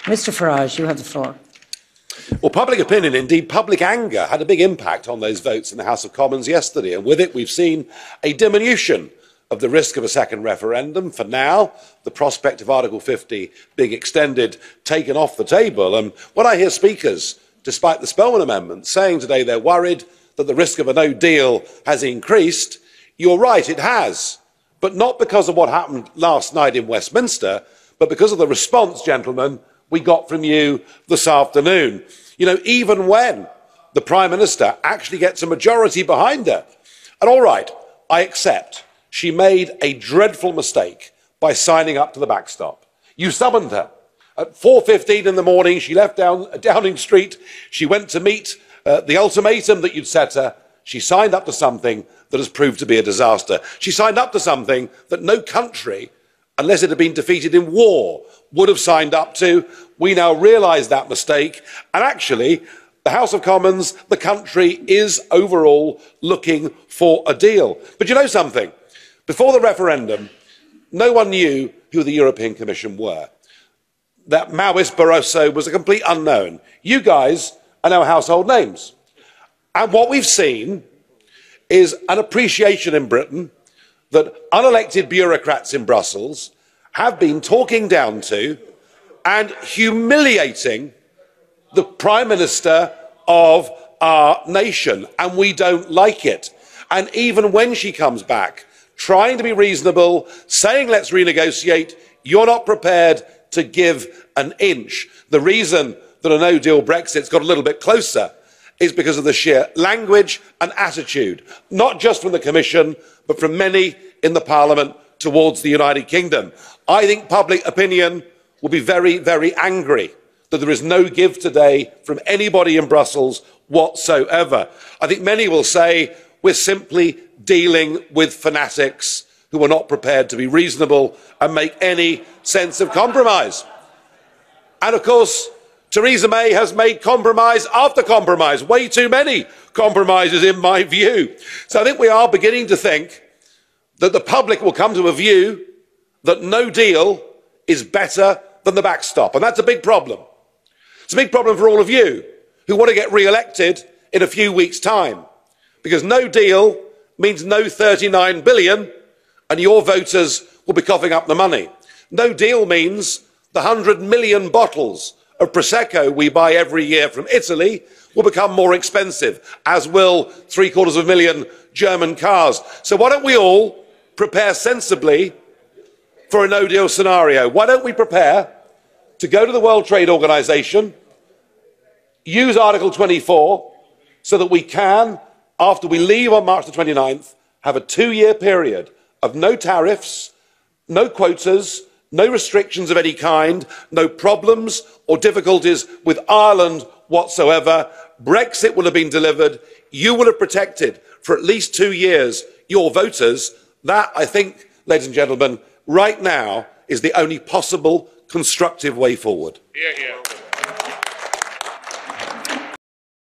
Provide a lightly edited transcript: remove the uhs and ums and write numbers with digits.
Mr Farage, you have the floor. Well, public opinion, indeed public anger, had a big impact on those votes in the House of Commons yesterday, and with it we've seen a diminution of the risk of a second referendum. For now, the prospect of Article 50 being extended taken off the table. And when I hear speakers, despite the Spellman Amendment, saying today they're worried that the risk of a no deal has increased, you're right, it has. But not because of what happened last night in Westminster, but because of the response, gentlemen, we got from you this afternoon. You know, even when the Prime Minister actually gets a majority behind her, and all right, I accept, she made a dreadful mistake by signing up to the backstop. You summoned her. At 4:15 in the morning, she left Downing Street. She went to meet the ultimatum that you'd set her. She signed up to something that has proved to be a disaster. She signed up to something that no country, unless it had been defeated in war, would have signed up to. We now realise that mistake, and actually, the House of Commons, the country, is overall looking for a deal. But you know something? Before the referendum, no one knew who the European Commission were. That Maoist Barroso was a complete unknown. You guys are now household names. And what we've seen is an appreciation in Britain that unelected bureaucrats in Brussels have been talking down to and humiliating the Prime Minister of our nation, and we don't like it. And even when she comes back, trying to be reasonable, saying let's renegotiate, you're not prepared to give an inch. The reason that a no-deal Brexit's got a little bit closer is because of the sheer language and attitude, not just from the Commission, but from many in the Parliament towards the United Kingdom. I think public opinion will be very, very angry that there is no give today from anybody in Brussels whatsoever. I think many will say we're simply dealing with fanatics who are not prepared to be reasonable and make any sense of compromise. And of course, Theresa May has made compromise after compromise, way too many compromises in my view. So I think we are beginning to think that the public will come to a view that no deal is better than the backstop, and that's a big problem. It's a big problem for all of you who want to get re-elected in a few weeks' time, because no deal means no 39 billion and your voters will be coughing up the money. No deal means the 100 million bottles of Prosecco we buy every year from Italy will become more expensive, as will 750,000 German cars. So why don't we all prepare sensibly for a no-deal scenario? Why don't we prepare to go to the World Trade Organization, use Article 24, so that we can, after we leave on March the 29th, have a 2-year period of no tariffs, no quotas, no restrictions of any kind, no problems or difficulties with Ireland whatsoever. Brexit will have been delivered. You will have protected for at least 2 years your voters. That, I think, ladies and gentlemen, right now is the only possible constructive way forward. Hear, hear.